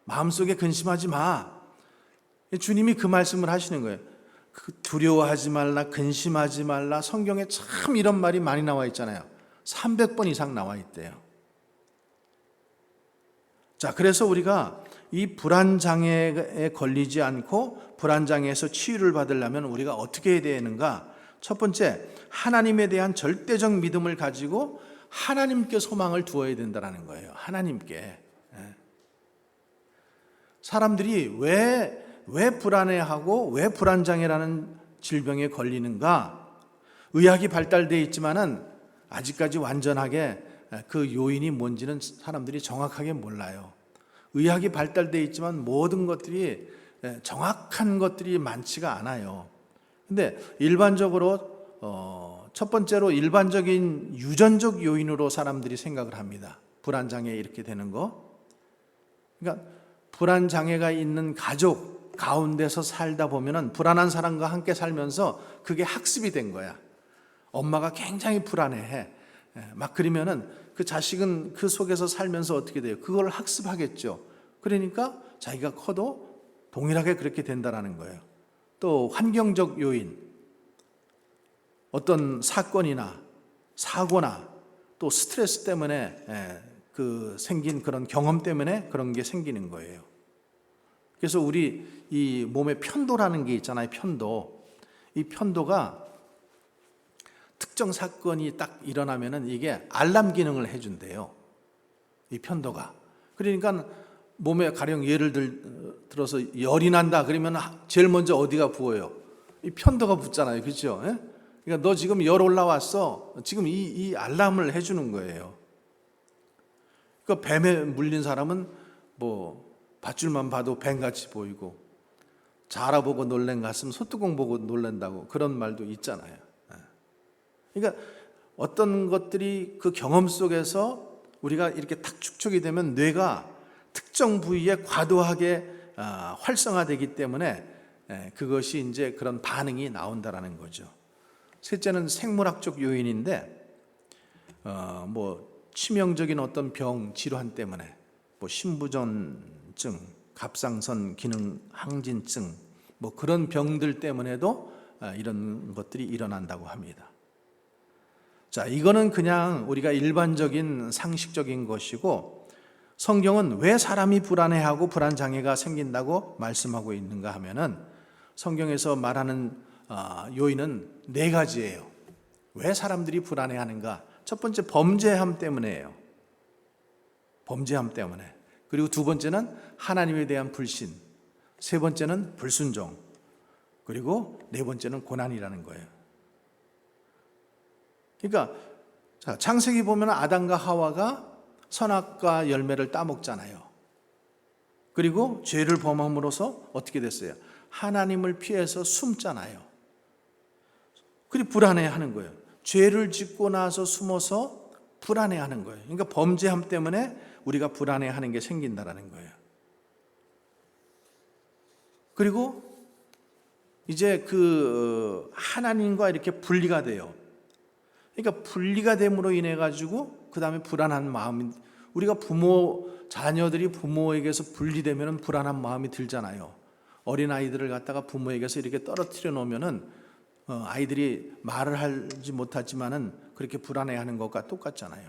마음속에 근심하지 마. 주님이 그 말씀을 하시는 거예요. 두려워하지 말라, 근심하지 말라. 성경에 참 이런 말이 많이 나와 있잖아요. 300번 이상 나와 있대요. 자, 그래서 우리가 이 불안장애에 걸리지 않고 불안장애에서 치유를 받으려면 우리가 어떻게 해야 되는가? 첫 번째, 하나님에 대한 절대적 믿음을 가지고 하나님께 소망을 두어야 된다는 거예요. 하나님께. 사람들이 왜 불안해하고 왜 불안장애라는 질병에 걸리는가? 의학이 발달되어 있지만은 아직까지 완전하게 그 요인이 뭔지는 사람들이 정확하게 몰라요. 의학이 발달되어 있지만 모든 것들이 정확한 것들이 많지가 않아요. 근데 일반적으로 첫 번째로 일반적인 유전적 요인으로 사람들이 생각을 합니다. 불안장애 이렇게 되는 거. 그러니까 불안장애가 있는 가족 가운데서 살다 보면은 불안한 사람과 함께 살면서 그게 학습이 된 거야. 엄마가 굉장히 불안해해. 막 그러면은 그 자식은 그 속에서 살면서 어떻게 돼요? 그걸 학습하겠죠. 그러니까 자기가 커도 동일하게 그렇게 된다라는 거예요. 또 환경적 요인, 어떤 사건이나 사고나 또 스트레스 때문에 그 생긴 그런 경험 때문에 그런 게 생기는 거예요. 그래서 우리 이 몸에 편도라는 게 있잖아요. 편도. 이 편도가 특정 사건이 딱 일어나면은 이게 알람 기능을 해준대요. 이 편도가. 그러니까 몸에 가령 예를 들어서 열이 난다 그러면 제일 먼저 어디가 부어요? 이 편도가 붓잖아요. 그렇죠? 그러니까 너 지금 열 올라왔어. 지금 이 알람을 해주는 거예요. 그 뱀에 물린 사람은 뭐 밧줄만 봐도 뱀같이 보이고 자라 보고 놀란 가슴 소뚜껑 보고 놀란다고 그런 말도 있잖아요. 그러니까 어떤 것들이 그 경험 속에서 우리가 이렇게 탁 축적이 되면 뇌가 특정 부위에 과도하게 활성화되기 때문에 그것이 이제 그런 반응이 나온다라는 거죠. 셋째는 생물학적 요인인데 뭐 치명적인 어떤 병 질환 때문에 뭐 신부전증, 갑상선 기능 항진증 뭐 그런 병들 때문에도 이런 것들이 일어난다고 합니다. 자, 이거는 그냥 우리가 일반적인 상식적인 것이고 성경은 왜 사람이 불안해하고 불안장애가 생긴다고 말씀하고 있는가 하면은 성경에서 말하는 요인은 4가지예요. 왜 사람들이 불안해하는가? 첫 번째 범죄함 때문에예요. 범죄함 때문에. 그리고 두 번째는 하나님에 대한 불신. 세 번째는 불순종. 그리고 네 번째는 고난이라는 거예요. 그러니까 자, 창세기 보면 아담과 하와가 선악과 열매를 따먹잖아요. 그리고 죄를 범함으로써 어떻게 됐어요? 하나님을 피해서 숨잖아요. 그리고 불안해하는 거예요. 죄를 짓고 나서 숨어서 불안해하는 거예요. 그러니까 범죄함 때문에 우리가 불안해하는 게 생긴다라는 거예요. 그리고 이제 그 하나님과 이렇게 분리가 돼요. 그러니까 분리가 됨으로 인해 가지고 그 다음에 불안한 마음이, 우리가 자녀들이 부모에게서 분리되면 불안한 마음이 들잖아요. 어린 아이들을 갖다가 부모에게서 이렇게 떨어뜨려 놓으면은 아이들이 말을 하지 못하지만은 그렇게 불안해하는 것과 똑같잖아요.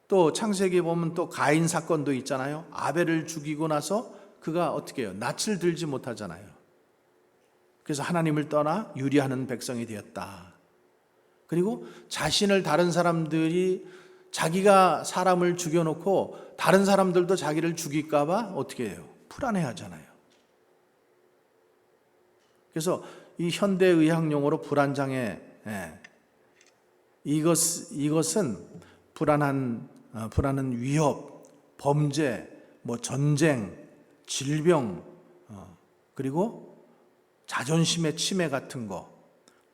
또 창세기에 보면 또 가인 사건도 있잖아요. 아벨을 죽이고 나서 그가 어떻게 해요? 낯을 들지 못하잖아요. 그래서 하나님을 떠나 유리하는 백성이 되었다. 그리고 자신을 다른 사람들이 자기가 사람을 죽여놓고 다른 사람들도 자기를 죽일까 봐 어떻게 해요? 불안해하잖아요. 그래서 이 현대의학 용어로 불안장애, 이것은 불안한 위협, 범죄, 뭐 전쟁, 질병, 그리고 자존심의 침해 같은 거,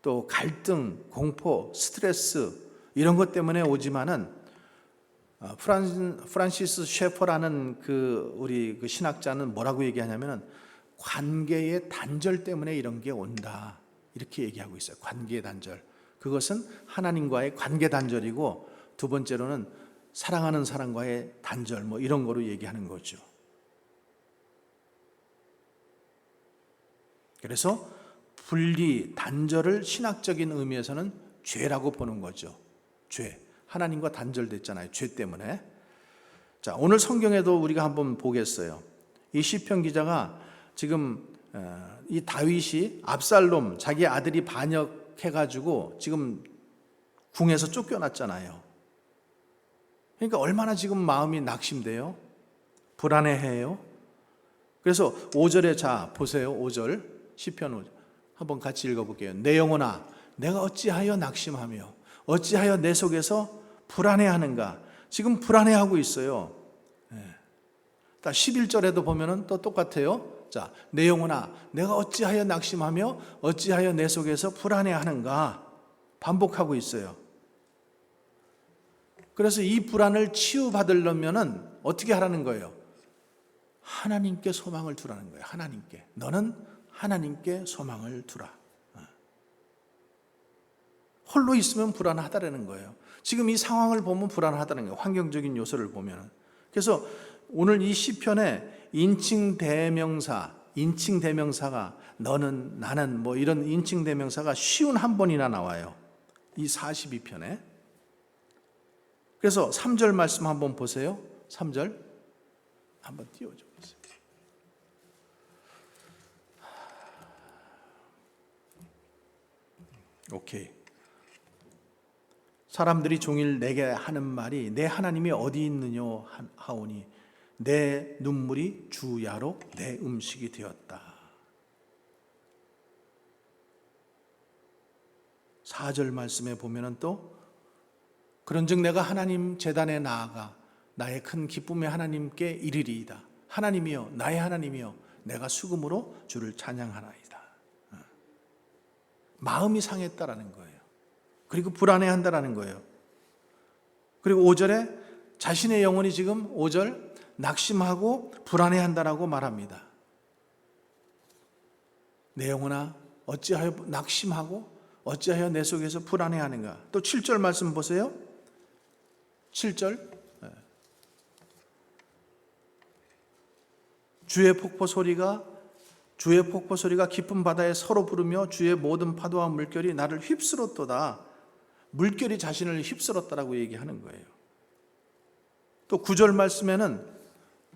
또 갈등, 공포, 스트레스 이런 것 때문에 오지만은 프란시스 셰퍼라는 우리 신학자는 뭐라고 얘기하냐면은 관계의 단절 때문에 이런 게 온다 이렇게 얘기하고 있어요. 관계의 단절. 그것은 하나님과의 관계 단절이고 두 번째로는 사랑하는 사람과의 단절 뭐 이런 거로 얘기하는 거죠. 그래서 분리, 단절을 신학적인 의미에서는 죄라고 보는 거죠. 죄. 하나님과 단절됐잖아요. 죄 때문에. 자, 오늘 성경에도 우리가 한번 보겠어요. 이 시편 기자가 지금 이 다윗이 압살롬, 자기 아들이 반역해가지고 지금 궁에서 쫓겨났잖아요. 그러니까 얼마나 지금 마음이 낙심돼요? 불안해해요? 그래서 5절에 자 보세요. 5절 시편 5절 한번 같이 읽어볼게요. 내 영혼아 내가 어찌하여 낙심하며 어찌하여 내 속에서 불안해하는가. 지금 불안해하고 있어요. 11절에도 보면은 또 똑같아요. 자, 내 영혼아 내가 어찌하여 낙심하며 어찌하여 내 속에서 불안해하는가. 반복하고 있어요. 그래서 이 불안을 치유받으려면은 어떻게 하라는 거예요? 하나님께 소망을 두라는 거예요. 하나님께. 너는 하나님께 소망을 두라. 홀로 있으면 불안하다라는 거예요. 지금 이 상황을 보면 불안하다는 거예요. 환경적인 요소를 보면. 그래서 오늘 이 시편에 인칭 대명사가 너는 나는 뭐 이런 인칭 대명사가 쉬운 한 번이나 나와요. 이 42편에. 그래서 3절 말씀 한번 보세요. 3절 한번 띄워줘 보세요. 오케이. 사람들이 종일 내게 하는 말이 내 하나님이 어디 있느냐 하오니 내 눈물이 주야로 내 음식이 되었다. 4절 말씀에 보면은 또 그런즉 내가 하나님 제단에 나아가 나의 큰 기쁨의 하나님께 이르리이다. 하나님이여 나의 하나님이여 내가 수금으로 주를 찬양하나이다. 마음이 상했다라는 거예요. 그리고 불안해한다라는 거예요. 그리고 5절에 자신의 영혼이 지금 5절 낙심하고 불안해한다라고 말합니다. 내 영혼아 어찌하여 낙심하고 어찌하여 내 속에서 불안해하는가. 또 7절 말씀 보세요. 7절 주의 폭포 소리가 깊은 바다에 서로 부르며 주의 모든 파도와 물결이 나를 휩쓸었도다. 물결이 자신을 휩쓸었다라고 얘기하는 거예요. 또 9절 말씀에는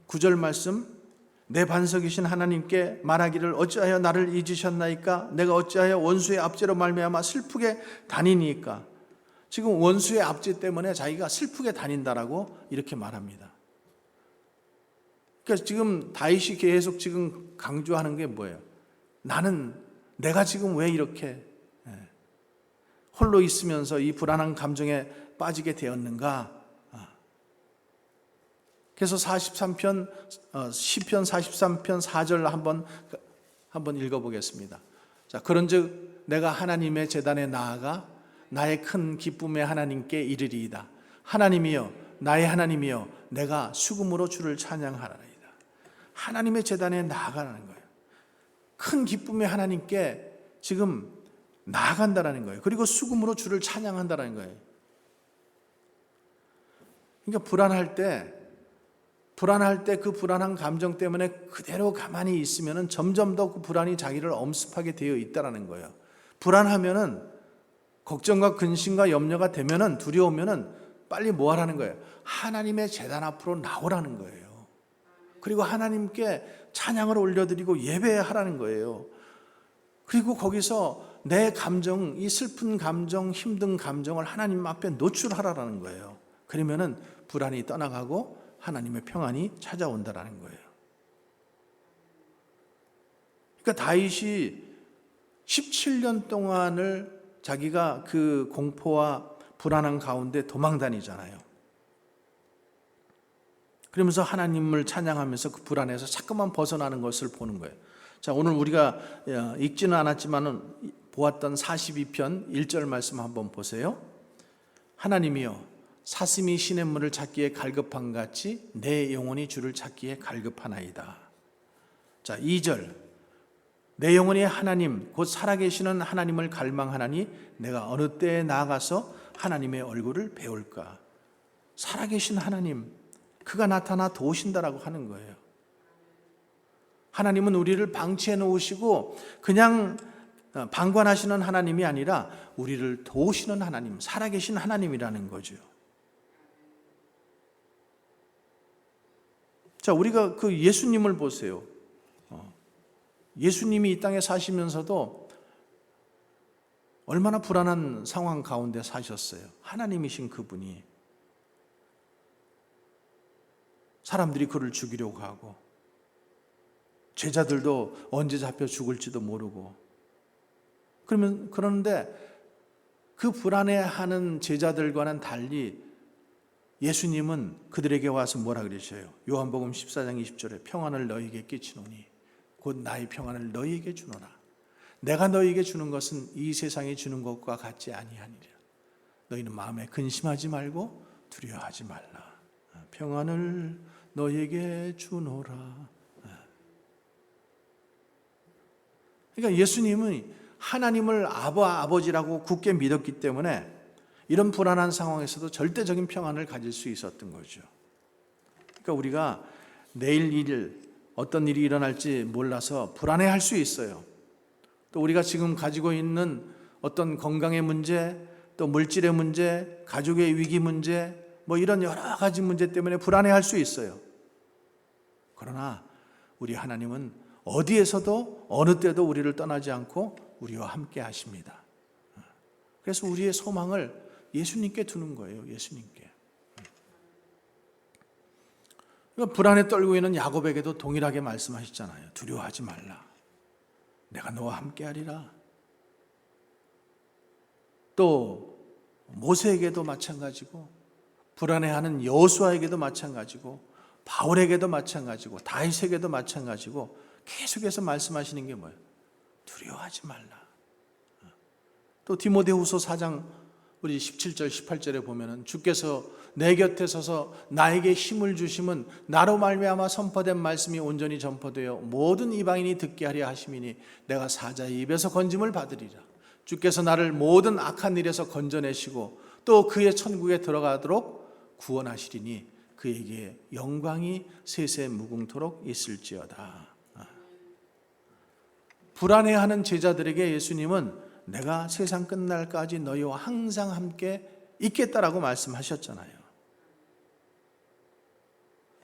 9절 말씀 내 반석이신 하나님께 말하기를 어찌하여 나를 잊으셨나이까. 내가 어찌하여 원수의 압제로 말미암아 슬프게 다니니까. 지금 원수의 압제 때문에 자기가 슬프게 다닌다라고 이렇게 말합니다. 그러니까 지금 다윗이 계속 지금 강조하는 게 뭐예요? 내가 지금 왜 이렇게 홀로 있으면서 이 불안한 감정에 빠지게 되었는가? 그래서 43편 시편 43편 4절 한번 읽어보겠습니다. 자, 그런즉 내가 하나님의 제단에 나아가 나의 큰 기쁨의 하나님께 이르리이다. 하나님이여 나의 하나님이여 내가 수금으로 주를 찬양하리이다. 하나님의 제단에 나아가라는 거예요. 큰 기쁨의 하나님께 지금 나아간다라는 거예요. 그리고 수금으로 주를 찬양한다라는 거예요. 그러니까 불안할 때 그 불안한 감정 때문에 그대로 가만히 있으면 점점 더 그 불안이 자기를 엄습하게 되어 있다라는 거예요. 불안하면은 걱정과 근심과 염려가 되면은 두려우면은 빨리 뭐 하라는 거예요? 하나님의 제단 앞으로 나오라는 거예요. 그리고 하나님께 찬양을 올려드리고 예배하라는 거예요. 그리고 거기서 내 감정, 이 슬픈 감정, 힘든 감정을 하나님 앞에 노출하라는 거예요. 그러면은 불안이 떠나가고 하나님의 평안이 찾아온다라는 거예요. 그러니까 다윗이 17년 동안을 자기가 그 공포와 불안한 가운데 도망 다니잖아요. 그러면서 하나님을 찬양하면서 그 불안에서 자꾸만 벗어나는 것을 보는 거예요. 자, 오늘 우리가 읽지는 않았지만 보았던 42편 1절 말씀 한번 보세요. 하나님이여 사슴이 시냇물을 찾기에 갈급한 같이 내 영혼이 주를 찾기에 갈급하나이다. 자, 2절 내 영혼이 하나님 곧 살아계시는 하나님을 갈망하나니 내가 어느 때에 나아가서 하나님의 얼굴을 배울까. 살아계신 하나님, 그가 나타나 도우신다라고 하는 거예요. 하나님은 우리를 방치해 놓으시고 그냥 방관하시는 하나님이 아니라 우리를 도우시는 하나님, 살아계신 하나님이라는 거죠. 자, 우리가 그 예수님을 보세요. 예수님이 이 땅에 사시면서도 얼마나 불안한 상황 가운데 사셨어요. 하나님이신 그분이. 사람들이 그를 죽이려고 하고 제자들도 언제 잡혀 죽을지도 모르고 그런데 그 불안해하는 제자들과는 달리 예수님은 그들에게 와서 뭐라 그러셔요? 요한복음 14장 20절에 평안을 너희에게 끼치노니 곧 나의 평안을 너희에게 주노라. 내가 너희에게 주는 것은 이 세상이 주는 것과 같지 아니하니라. 너희는 마음에 근심하지 말고 두려워하지 말라. 평안을 너희에게 주노라. 그러니까 예수님은 하나님을 아버지라고 굳게 믿었기 때문에 이런 불안한 상황에서도 절대적인 평안을 가질 수 있었던 거죠. 그러니까 우리가 내일 어떤 일이 일어날지 몰라서 불안해할 수 있어요. 또 우리가 지금 가지고 있는 어떤 건강의 문제, 또 물질의 문제, 가족의 위기 문제, 뭐 이런 여러 가지 문제 때문에 불안해할 수 있어요. 그러나 우리 하나님은 어디에서도 어느 때도 우리를 떠나지 않고 우리와 함께 하십니다. 그래서 우리의 소망을 예수님께 두는 거예요. 예수님께. 그러니까 불안에 떨고 있는 야곱에게도 동일하게 말씀하셨잖아요. 두려워하지 말라. 내가 너와 함께 하리라. 또 모세에게도 마찬가지고 불안해하는 여호수아에게도 마찬가지고 바울에게도 마찬가지고 다윗에게도 마찬가지고 계속해서 말씀하시는 게 뭐예요? 두려워하지 말라. 또 디모데후서 4장 우리 17절 18절에 보면은 주께서 내 곁에 서서 나에게 힘을 주심은 나로 말미암아 선포된 말씀이 온전히 전포되어 모든 이방인이 듣게 하려 하심이니 내가 사자의 입에서 건짐을 받으리라. 주께서 나를 모든 악한 일에서 건져내시고 또 그의 천국에 들어가도록 구원하시리니 그에게 영광이 세세 무궁토록 있을지어다. 불안해하는 제자들에게 예수님은 내가 세상 끝날까지 너희와 항상 함께 있겠다라고 말씀하셨잖아요.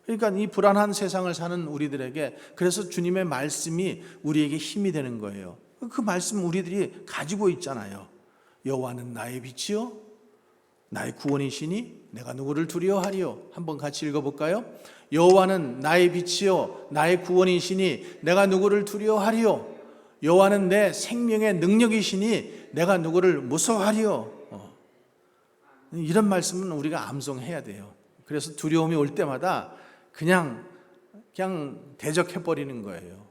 그러니까 이 불안한 세상을 사는 우리들에게 그래서 주님의 말씀이 우리에게 힘이 되는 거예요. 그 말씀 우리들이 가지고 있잖아요. 여호와는 나의 빛이요 나의 구원이시니 내가 누구를 두려워하리요. 한번 같이 읽어볼까요? 여호와는 나의 빛이요 나의 구원이시니 내가 누구를 두려워하리요. 여호와는 내 생명의 능력이시니 내가 누구를 무서워하리요. 이런 말씀은 우리가 암송해야 돼요. 그래서 두려움이 올 때마다 그냥 대적해버리는 거예요.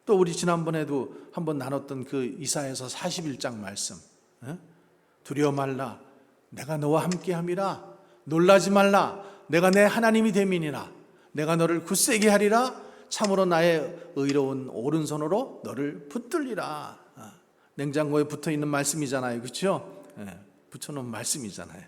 또 우리 지난번에도 한번 나눴던 그 이사야서 41장 말씀, 두려워 말라 내가 너와 함께함이라 놀라지 말라 내가 내 하나님이 됨이니라 내가 너를 굳세게 하리라 참으로 나의 의로운 오른손으로 너를 붙들리라. 냉장고에 붙어있는 말씀이잖아요. 그렇죠? 붙여놓은 말씀이잖아요.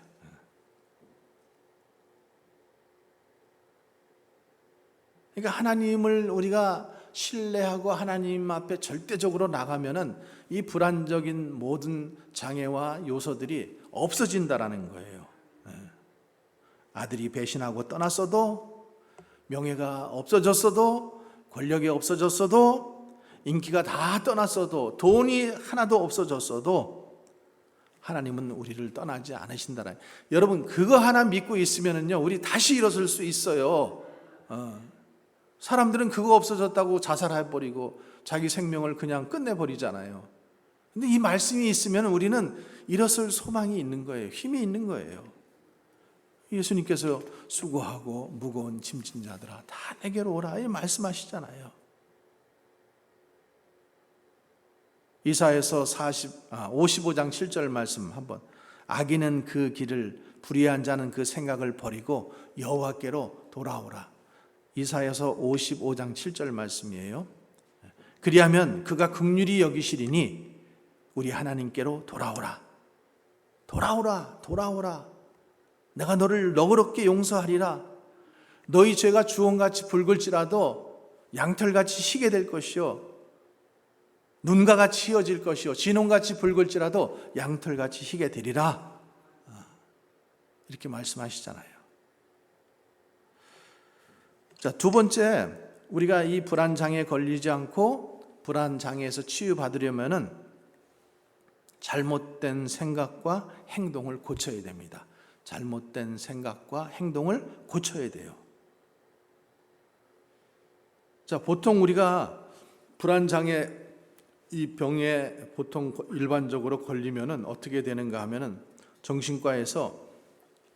그러니까 하나님을 우리가 신뢰하고 하나님 앞에 절대적으로 나가면은 이 불안적인 모든 장애와 요소들이 없어진다라는 거예요. 아들이 배신하고 떠났어도 명예가 없어졌어도 권력이 없어졌어도 인기가 다 떠났어도 돈이 하나도 없어졌어도 하나님은 우리를 떠나지 않으신다라. 여러분 그거 하나 믿고 있으면은요 우리 다시 일어설 수 있어요. 사람들은 그거 없어졌다고 자살해버리고 자기 생명을 그냥 끝내버리잖아요. 근데 이 말씀이 있으면 우리는 일어설 소망이 있는 거예요. 힘이 있는 거예요. 예수님께서 수고하고 무거운 짐진 자들아 다 내게로 오라 이 말씀하시잖아요. 이사야서 55장 7절 말씀 한번 악인은 그 길을 불의한 자는 그 생각을 버리고 여호와께로 돌아오라. 이사야서 55장 7절 말씀이에요. 그리하면 그가 긍휼히 여기시리니 우리 하나님께로 돌아오라. 돌아오라. 돌아오라. 내가 너를 너그럽게 용서하리라. 너희 죄가 주홍같이 붉을지라도 양털같이 희게 될 것이요 눈과 같이 희어질 것이요 진홍같이 붉을지라도 양털같이 희게 되리라. 이렇게 말씀하시잖아요. 자, 두 번째, 우리가 이 불안장애에 걸리지 않고 불안장애에서 치유받으려면은 잘못된 생각과 행동을 고쳐야 됩니다. 잘못된 생각과 행동을 고쳐야 돼요. 자, 보통 우리가 불안장애 이 병에 보통 일반적으로 걸리면은 어떻게 되는가 하면은 정신과에서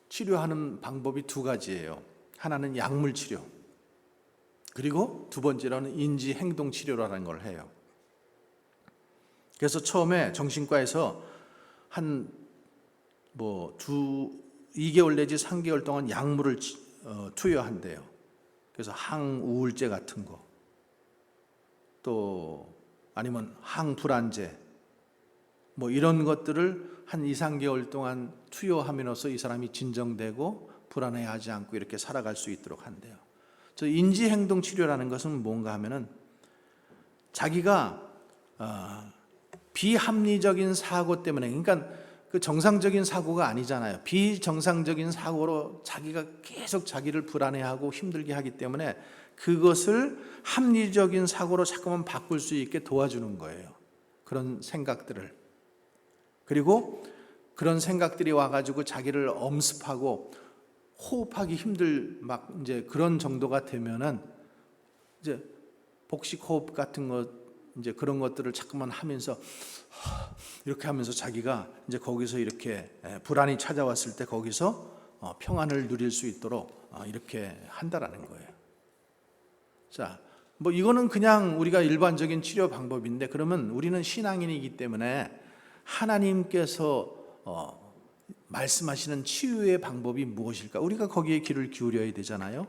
치료하는 방법이 두 가지예요. 하나는 약물 치료, 그리고 두 번째로는 인지 행동 치료라는 걸 해요. 그래서 처음에 정신과에서 한 2개월 내지 3개월 동안 약물을 투여한대요. 그래서 항우울제 같은 거, 또 아니면 항불안제, 이런 것들을 한 2, 3개월 동안 투여함으로써 이 사람이 진정되고 불안해하지 않고 이렇게 살아갈 수 있도록 한대요. 저 인지행동 치료라는 것은 뭔가 하면은 자기가 비합리적인 사고 때문에, 그러니까 그 정상적인 사고가 아니잖아요. 비정상적인 사고로 자기가 계속 자기를 불안해하고 힘들게 하기 때문에 그것을 합리적인 사고로 자꾸만 바꿀 수 있게 도와주는 거예요. 그런 생각들을. 그리고 그런 생각들이 와가지고 자기를 엄습하고 호흡하기 이제 그런 정도가 되면은 이제 복식 호흡 같은 것, 이제 그런 것들을 자꾸만 하면서 이렇게 하면서 자기가 이제 거기서 이렇게 불안이 찾아왔을 때 거기서 평안을 누릴 수 있도록 이렇게 한다라는 거예요. 자, 이거는 그냥 우리가 일반적인 치료 방법인데, 그러면 우리는 신앙인이기 때문에 하나님께서 말씀하시는 치유의 방법이 무엇일까? 우리가 거기에 귀를 기울여야 되잖아요.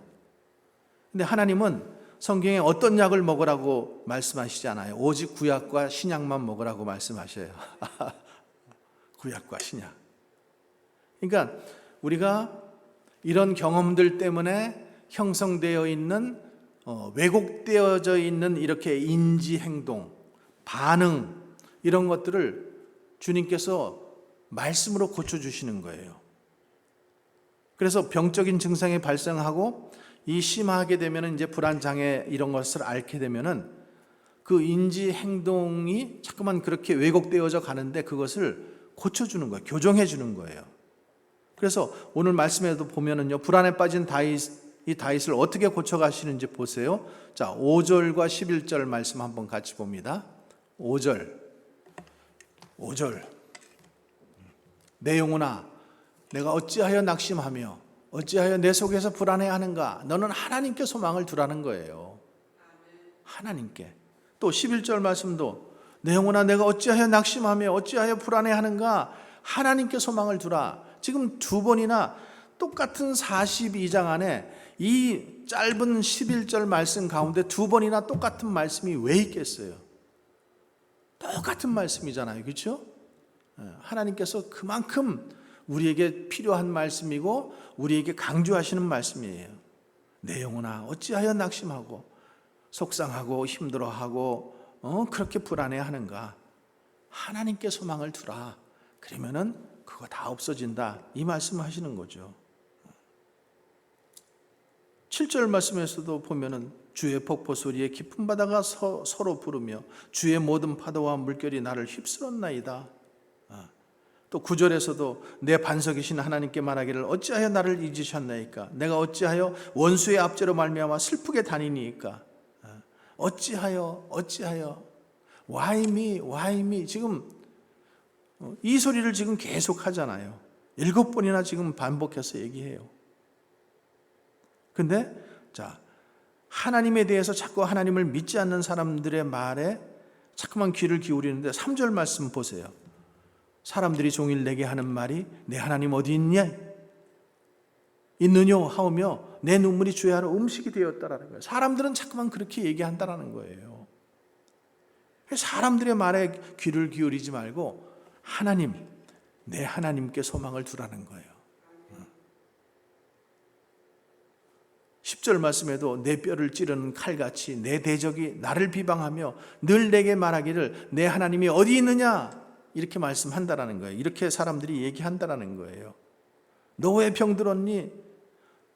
근데 하나님은 성경에 어떤 약을 먹으라고 말씀하시지 않아요. 오직 구약과 신약만 먹으라고 말씀하셔요. 구약과 신약. 그러니까 우리가 이런 경험들 때문에 형성되어 있는 왜곡되어져 있는 이렇게 인지, 행동, 반응, 이런 것들을 주님께서 말씀으로 고쳐주시는 거예요. 그래서 병적인 증상이 발생하고 이 심하게 되면 이제 불안장애 이런 것을 앓게 되면은 그 인지 행동이 자꾸만 그렇게 왜곡되어져 가는데 그것을 고쳐주는 거예요. 교정해 주는 거예요. 그래서 오늘 말씀에도 보면은요, 불안에 빠진 이 다윗을 어떻게 고쳐가시는지 보세요. 자, 5절과 11절 말씀 한번 같이 봅니다. 5절. 내 영혼아, 내가 어찌하여 낙심하며 어찌하여 내 속에서 불안해하는가? 너는 하나님께 소망을 두라는 거예요. 하나님께. 또 11절 말씀도 내 영혼아, 내가 어찌하여 낙심하며 어찌하여 불안해하는가? 하나님께 소망을 두라. 지금 두 번이나 똑같은 42장 안에 이 짧은 11절 말씀 가운데 두 번이나 똑같은 말씀이 왜 있겠어요? 똑같은 말씀이잖아요. 그렇죠? 하나님께서 그만큼 우리에게 필요한 말씀이고 우리에게 강조하시는 말씀이에요. 내 영혼아, 어찌하여 낙심하고 속상하고 힘들어하고 그렇게 불안해하는가? 하나님께 소망을 두라. 그러면은 그거 다 없어진다. 이 말씀하시는 거죠. 7절 말씀에서도 보면은 주의 폭포 소리에 깊은 바다가 서로 부르며 주의 모든 파도와 물결이 나를 휩쓸었나이다. 또 9절에서도 내 반석이신 하나님께 말하기를 어찌하여 나를 잊으셨나이까? 내가 어찌하여 원수의 압제로 말미암아 슬프게 다니니까? 어찌하여 Why me? 지금 이 소리를 지금 계속 하잖아요. 7번이나 지금 반복해서 얘기해요. 근데 자, 하나님에 대해서 자꾸 하나님을 믿지 않는 사람들의 말에 자꾸만 귀를 기울이는데 3절 말씀 보세요. 사람들이 종일 내게 하는 말이 내 하나님 어디 있냐? 있느뇨 하오며 내 눈물이 주의 하루 음식이 되었다라는 거예요. 사람들은 자꾸만 그렇게 얘기한다라는 거예요. 사람들의 말에 귀를 기울이지 말고 하나님, 내 하나님께 소망을 두라는 거예요. 10절 말씀에도 내 뼈를 찌르는 칼같이 내 대적이 나를 비방하며 늘 내게 말하기를 내 하나님이 어디 있느냐, 이렇게 말씀한다라는 거예요. 이렇게 사람들이 얘기한다라는 거예요. 너 왜 병들었니?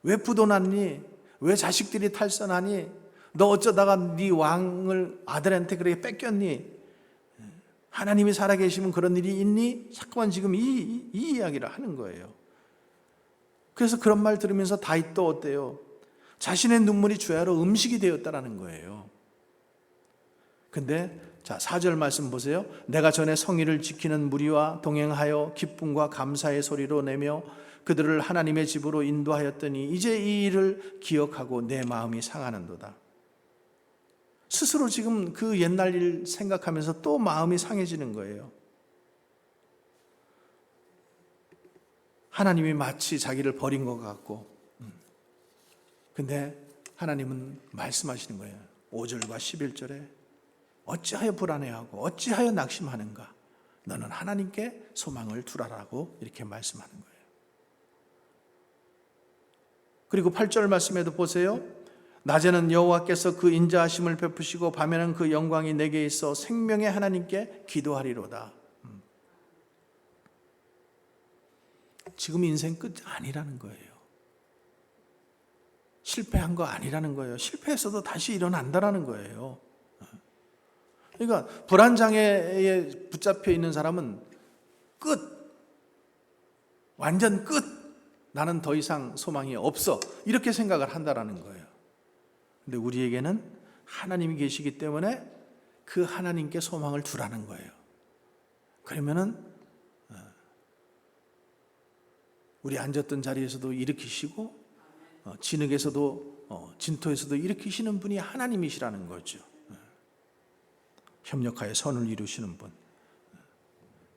왜 부도 났니? 왜 자식들이 탈선하니? 너 어쩌다가 네 왕을 아들한테 그렇게 뺏겼니? 하나님이 살아계시면 그런 일이 있니? 자꾸만 지금 이 이야기를 하는 거예요. 그래서 그런 말 들으면서 다윗도 어때요? 자신의 눈물이 주야로 음식이 되었다라는 거예요. 근데 자, 4절 말씀 보세요. 내가 전에 성의를 지키는 무리와 동행하여 기쁨과 감사의 소리로 내며 그들을 하나님의 집으로 인도하였더니 이제 이 일을 기억하고 내 마음이 상하는도다. 스스로 지금 그 옛날 일 생각하면서 또 마음이 상해지는 거예요. 하나님이 마치 자기를 버린 것 같고, 근데 하나님은 말씀하시는 거예요. 5절과 11절에 어찌하여 불안해하고 어찌하여 낙심하는가? 너는 하나님께 소망을 두라라고 이렇게 말씀하는 거예요. 그리고 8절 말씀에도 보세요. 낮에는 여호와께서 그 인자하심을 베푸시고 밤에는 그 영광이 내게 있어 생명의 하나님께 기도하리로다. 지금 인생 끝 아니라는 거예요. 실패한 거 아니라는 거예요. 실패했어도 다시 일어난다라는 거예요. 그러니까 불안장애에 붙잡혀 있는 사람은 끝, 완전 끝, 나는 더 이상 소망이 없어, 이렇게 생각을 한다라는 거예요. 근데 우리에게는 하나님이 계시기 때문에 그 하나님께 소망을 두라는 거예요. 그러면은 우리 앉았던 자리에서도 일으키시고 진흙에서도 진토에서도 일으키시는 분이 하나님이시라는 거죠. 협력하여 선을 이루시는 분.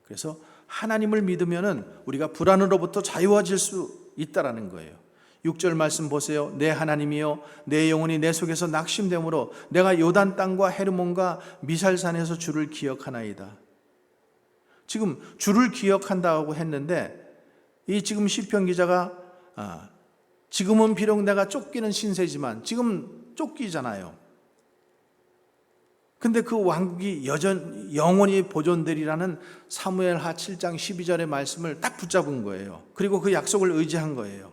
그래서 하나님을 믿으면은 우리가 불안으로부터 자유해질 수 있다라는 거예요. 6절 말씀 보세요. 내 하나님이여 내 영혼이 내 속에서 낙심되므로 내가 요단 땅과 헤르몬과 미살산에서 주를 기억하나이다. 지금 주를 기억한다고 했는데 이 지금 시편 기자가 지금은 비록 내가 쫓기는 신세지만 지금 쫓기잖아요. 근데 그 왕국이 영원히 보존되리라는 사무엘하 7장 12절의 말씀을 딱 붙잡은 거예요. 그리고 그 약속을 의지한 거예요.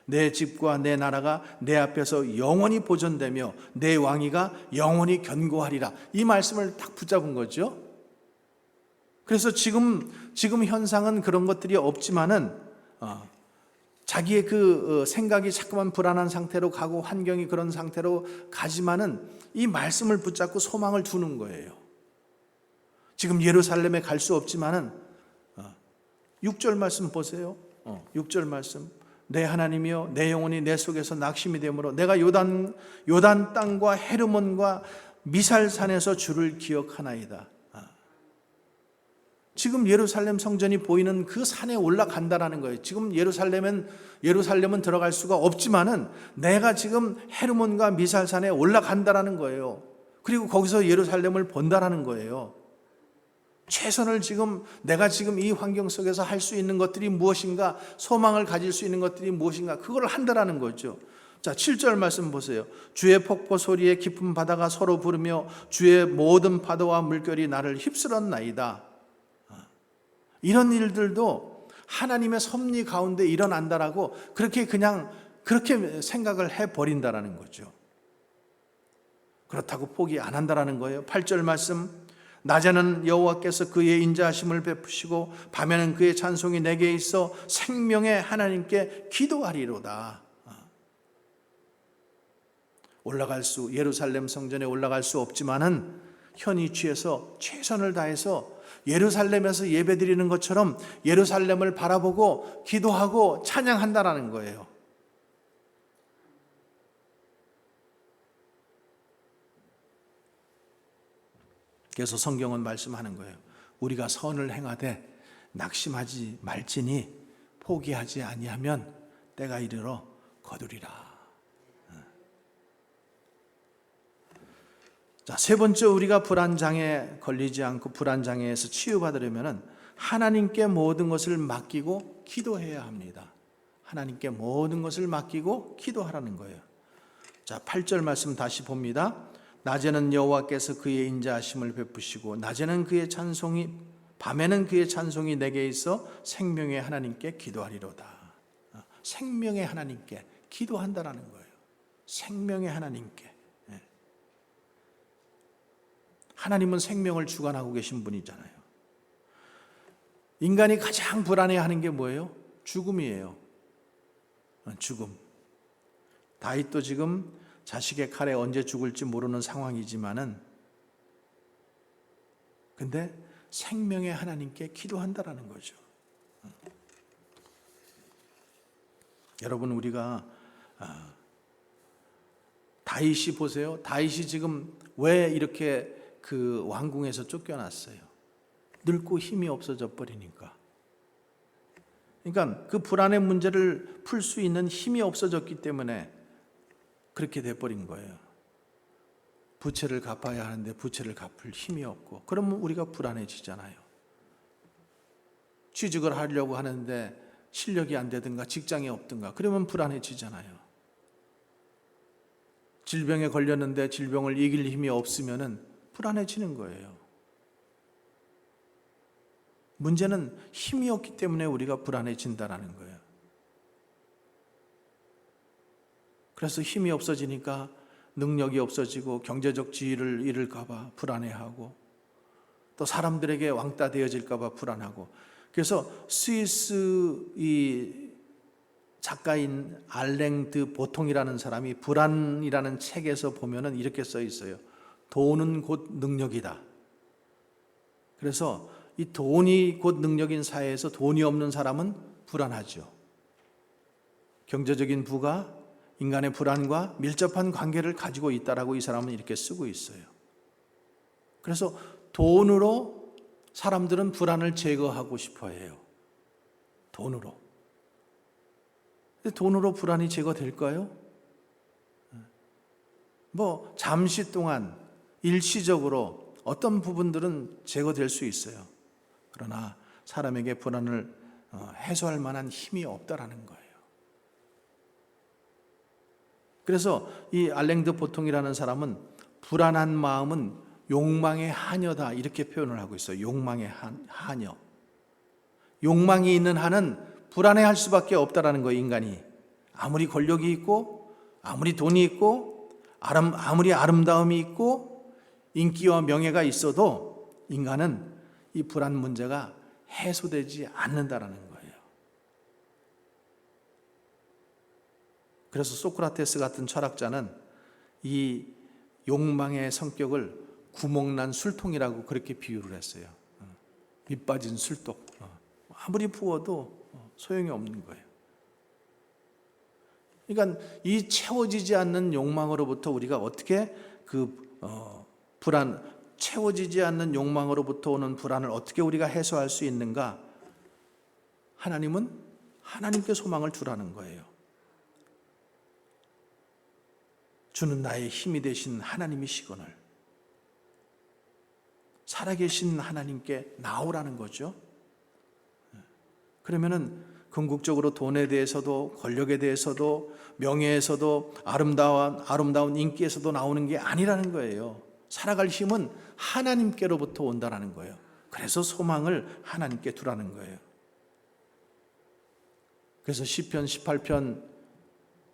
내 집과 내 나라가 내 앞에서 영원히 보존되며 내 왕위가 영원히 견고하리라. 이 말씀을 딱 붙잡은 거죠. 그래서 지금 현상은 그런 것들이 없지만은 자기의 그 생각이 자꾸만 불안한 상태로 가고 환경이 그런 상태로 가지만은 이 말씀을 붙잡고 소망을 두는 거예요. 지금 예루살렘에 갈 수 없지만은 6절 말씀 보세요. 6절 말씀. 내 하나님이여 내 영혼이 내 속에서 낙심이 되므로 내가 요단 땅과 헤르몬과 미살산에서 주를 기억하나이다. 지금 예루살렘 성전이 보이는 그 산에 올라간다라는 거예요. 지금 예루살렘은 들어갈 수가 없지만은 내가 지금 헤르몬과 미살산에 올라간다라는 거예요. 그리고 거기서 예루살렘을 본다라는 거예요. 최선을 내가 지금 이 환경 속에서 할 수 있는 것들이 무엇인가, 소망을 가질 수 있는 것들이 무엇인가, 그걸 한다라는 거죠. 자, 7절 말씀 보세요. 주의 폭포 소리에 깊은 바다가 서로 부르며 주의 모든 파도와 물결이 나를 휩쓸었나이다. 이런 일들도 하나님의 섭리 가운데 일어난다라고 그렇게 생각을 해버린다라는 거죠. 그렇다고 포기 안 한다라는 거예요. 8절 말씀. 낮에는 여호와께서 그의 인자하심을 베푸시고 밤에는 그의 찬송이 내게 있어 생명의 하나님께 기도하리로다. 예루살렘 성전에 올라갈 수 없지만은 현 위치에서 최선을 다해서 예루살렘에서 예배드리는 것처럼 예루살렘을 바라보고 기도하고 찬양한다라는 거예요. 그래서 성경은 말씀하는 거예요. 우리가 선을 행하되 낙심하지 말지니 포기하지 아니하면 때가 이르러 거두리라. 자, 세 번째, 우리가 불안장애에 걸리지 않고 불안장애에서 치유받으려면 하나님께 모든 것을 맡기고 기도해야 합니다. 하나님께 모든 것을 맡기고 기도하라는 거예요. 자, 8절 말씀 다시 봅니다. 낮에는 여호와께서 그의 인자하심을 베푸시고 낮에는 그의 찬송이 밤에는 그의 찬송이 내게 있어 생명의 하나님께 기도하리로다. 생명의 하나님께 기도한다라는 거예요. 생명의 하나님께. 하나님은 생명을 주관하고 계신 분이잖아요. 인간이 가장 불안해하는 게 뭐예요? 죽음이에요. 죽음. 다윗도 지금 자식의 칼에 언제 죽을지 모르는 상황이지만은 근데 생명의 하나님께 기도한다라는 거죠. 여러분, 우리가 다윗이 보세요. 다윗이 지금 왜 이렇게 그 왕궁에서 쫓겨났어요? 늙고 힘이 없어져 버리니까. 그러니까 그 불안의 문제를 풀 수 있는 힘이 없어졌기 때문에 그렇게 돼버린 거예요. 부채를 갚아야 하는데 부채를 갚을 힘이 없고, 그러면 우리가 불안해지잖아요. 취직을 하려고 하는데 실력이 안 되든가 직장이 없든가 그러면 불안해지잖아요. 질병에 걸렸는데 질병을 이길 힘이 없으면 불안해지는 거예요. 문제는 힘이 없기 때문에 우리가 불안해진다는 거예요. 그래서 힘이 없어지니까 능력이 없어지고 경제적 지위를 잃을까 봐 불안해하고, 또 사람들에게 왕따 되어질까 봐 불안하고. 그래서 스위스 이 작가인 알랭드 보통이라는 사람이 불안이라는 책에서 보면은 이렇게 써 있어요. 돈은 곧 능력이다. 그래서 이 돈이 곧 능력인 사회에서 돈이 없는 사람은 불안하죠. 경제적인 부가 인간의 불안과 밀접한 관계를 가지고 있다라고 이 사람은 이렇게 쓰고 있어요. 그래서 돈으로 사람들은 불안을 제거하고 싶어 해요. 돈으로. 근데 돈으로 불안이 제거될까요? 뭐 잠시 동안 일시적으로 어떤 부분들은 제거될 수 있어요. 그러나 사람에게 불안을 해소할 만한 힘이 없다라는 거예요. 그래서 이 알랭드 보통이라는 사람은 불안한 마음은 욕망의 하녀다 이렇게 표현을 하고 있어요. 욕망의 하녀. 욕망이 있는 한은 불안해할 수밖에 없다라는 거예요. 인간이 아무리 권력이 있고 아무리 돈이 있고 아무리 아름다움이 있고 인기와 명예가 있어도 인간은 이 불안 문제가 해소되지 않는다라는 거예요. 그래서 소크라테스 같은 철학자는 이 욕망의 성격을 구멍난 술통이라고 그렇게 비유를 했어요. 밑 빠진 술독. 아무리 부어도 소용이 없는 거예요. 그러니까 이 채워지지 않는 욕망으로부터 우리가 어떻게 채워지지 않는 욕망으로부터 오는 불안을 어떻게 우리가 해소할 수 있는가? 하나님은 하나님께 소망을 두라는 거예요. 주는 나의 힘이 되신 하나님이시거늘 살아계신 하나님께 나오라는 거죠. 그러면은 궁극적으로 돈에 대해서도 권력에 대해서도 명예에서도 아름다운 인기에서도 나오는 게 아니라는 거예요. 살아갈 힘은 하나님께로부터 온다라는 거예요. 그래서 소망을 하나님께 두라는 거예요. 그래서 시편 18편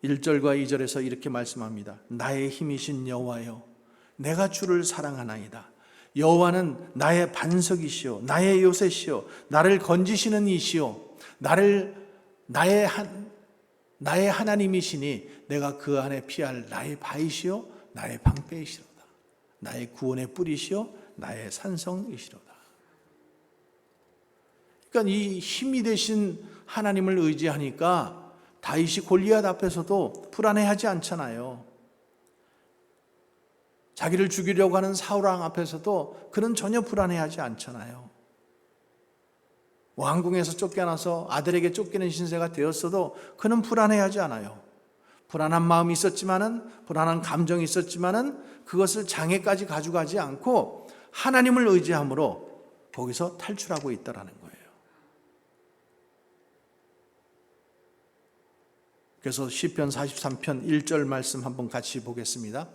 1절과 2절에서 이렇게 말씀합니다. 나의 힘이신 여호와여, 내가 주를 사랑하나이다. 여호와는 나의 반석이시오, 나의 요새시오, 나를 건지시는 이시오, 나의 하나님이시니 내가 그 안에 피할 나의 바이시오, 나의 방패이시로다. 나의 구원의 뿌리시오, 나의 산성이시로다. 그러니까 이 힘이 되신 하나님을 의지하니까 다윗이 골리앗 앞에서도 불안해하지 않잖아요. 자기를 죽이려고 하는 사울 왕 앞에서도 그는 전혀 불안해하지 않잖아요. 왕궁에서 쫓겨나서 아들에게 쫓기는 신세가 되었어도 그는 불안해하지 않아요. 불안한 마음이 있었지만은, 불안한 감정이 있었지만은 그것을 장애까지 가져가지 않고 하나님을 의지함으로 거기서 탈출하고 있다라는 거예요. 그래서 시편 43편 1절 말씀 한번 같이 보겠습니다.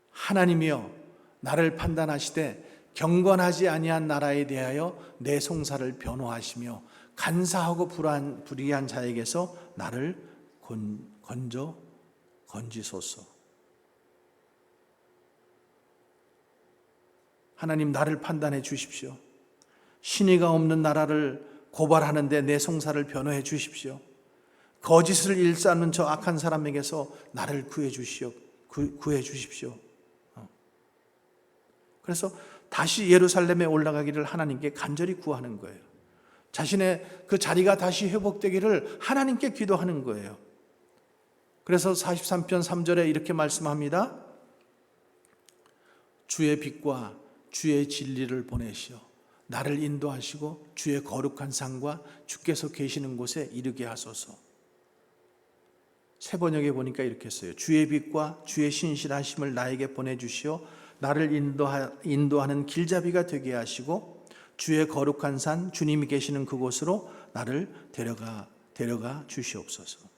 하나님이여 나를 판단하시되 경건하지 아니한 나라에 대하여 내 송사를 변호하시며 간사하고 불의한 자에게서 나를 건지소서. 하나님 나를 판단해 주십시오. 신의가 없는 나라를 고발하는데 내 송사를 변호해 주십시오. 거짓을 일삼는 저 악한 사람에게서 나를 구해 주십시오. 그래서 다시 예루살렘에 올라가기를 하나님께 간절히 구하는 거예요. 자신의 그 자리가 다시 회복되기를 하나님께 기도하는 거예요. 그래서 43편 3절에 이렇게 말씀합니다. 주의 빛과 주의 진리를 보내시어 나를 인도하시고 주의 거룩한 상과 주께서 계시는 곳에 이르게 하소서. 새 번역에 보니까 이렇게 써요. 주의 빛과 주의 신실하심을 나에게 보내주시어 나를 인도하는 길잡이가 되게 하시고 주의 거룩한 산 주님이 계시는 그곳으로 나를 데려가 주시옵소서.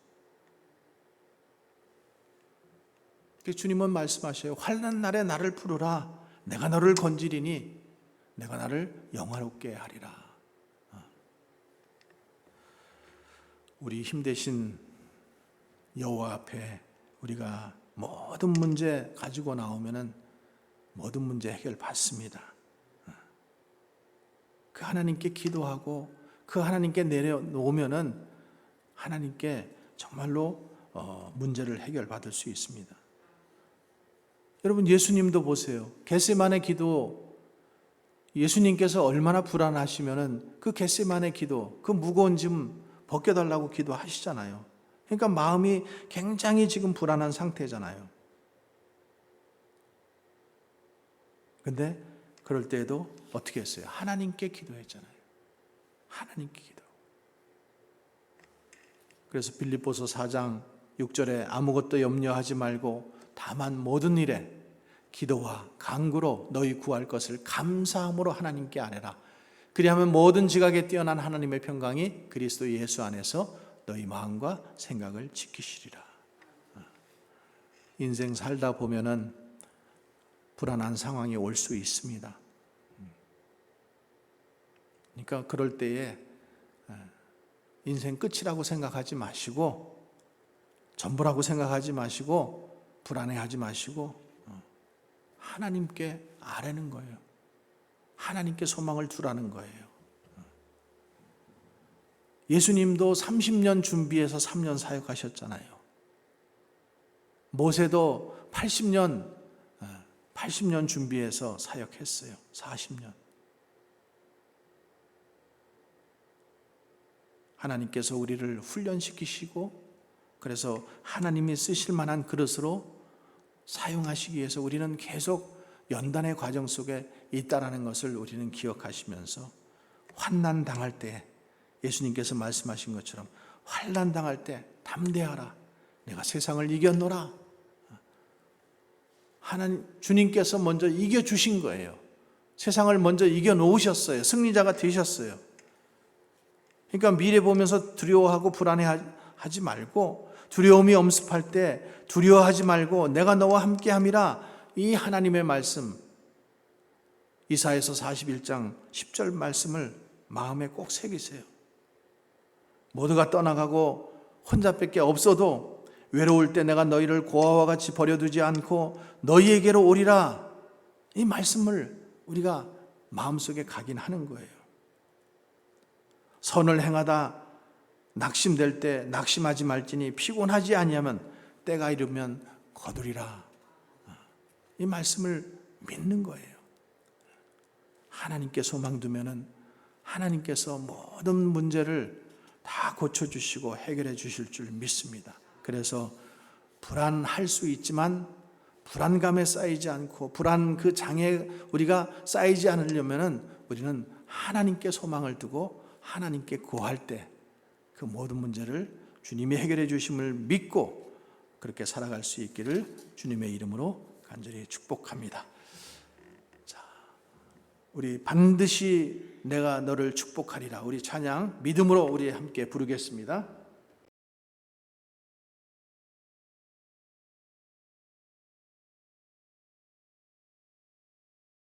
주님은 말씀하셔요. 환난 날에 나를 부르라. 내가 너를 건지리니 내가 나를 영화롭게 하리라. 우리 힘대신 여호와 앞에 우리가 모든 문제 가지고 나오면은 모든 문제 해결 받습니다. 그 하나님께 기도하고 그 하나님께 내려놓으면은 하나님께 정말로 문제를 해결 받을 수 있습니다. 여러분 예수님도 보세요. 겟세마네 기도, 예수님께서 얼마나 불안하시면은 그 겟세마네 기도, 그 무거운 짐 벗겨달라고 기도하시잖아요. 그러니까 마음이 굉장히 지금 불안한 상태잖아요. 근데 그럴 때에도 어떻게 했어요? 하나님께 기도했잖아요. 하나님께 기도. 그래서 빌립보서 4장 6절에 아무것도 염려하지 말고 다만 모든 일에 기도와 간구로 너희 구할 것을 감사함으로 하나님께 아뢰라. 그리하면 모든 지각에 뛰어난 하나님의 평강이 그리스도 예수 안에서 너희 마음과 생각을 지키시리라. 인생 살다 보면은 불안한 상황이 올 수 있습니다. 그러니까 그럴 때에 인생 끝이라고 생각하지 마시고 전부라고 생각하지 마시고 불안해하지 마시고 하나님께 아뢰는 거예요. 하나님께 소망을 두라는 거예요. 예수님도 30년 준비해서 3년 사역하셨잖아요. 모세도 80년 준비해서 사역했어요. 40년. 하나님께서 우리를 훈련시키시고 그래서 하나님이 쓰실 만한 그릇으로 사용하시기 위해서 우리는 계속 연단의 과정 속에 있다라는 것을 우리는 기억하시면서 환난 당할 때 예수님께서 말씀하신 것처럼 환난 당할 때 담대하라. 내가 세상을 이겼노라. 하나님 주님께서 먼저 이겨 주신 거예요. 세상을 먼저 이겨 놓으셨어요. 승리자가 되셨어요. 그러니까 미래 보면서 두려워하고 불안해하지 말고 두려움이 엄습할 때 두려워하지 말고 내가 너와 함께함이라. 이 하나님의 말씀 이사야서 41장 10절 말씀을 마음에 꼭 새기세요. 모두가 떠나가고 혼자밖에 없어도 외로울 때 내가 너희를 고아와 같이 버려두지 않고 너희에게로 오리라. 이 말씀을 우리가 마음속에 각인하는 거예요. 선을 행하다 낙심될 때 낙심하지 말지니 피곤하지 아니하면 때가 이르면 거두리라. 이 말씀을 믿는 거예요. 하나님께 소망 두면은 하나님께서 모든 문제를 다 고쳐주시고 해결해 주실 줄 믿습니다. 그래서 불안할 수 있지만 불안감에 쌓이지 않고 불안 그 장애 우리가 쌓이지 않으려면은 우리는 하나님께 소망을 두고 하나님께 구할 때 그 모든 문제를 주님이 해결해 주심을 믿고 그렇게 살아갈 수 있기를 주님의 이름으로 간절히 축복합니다. 자, 우리 반드시 내가 너를 축복하리라. 우리 찬양 믿음으로 우리 함께 부르겠습니다.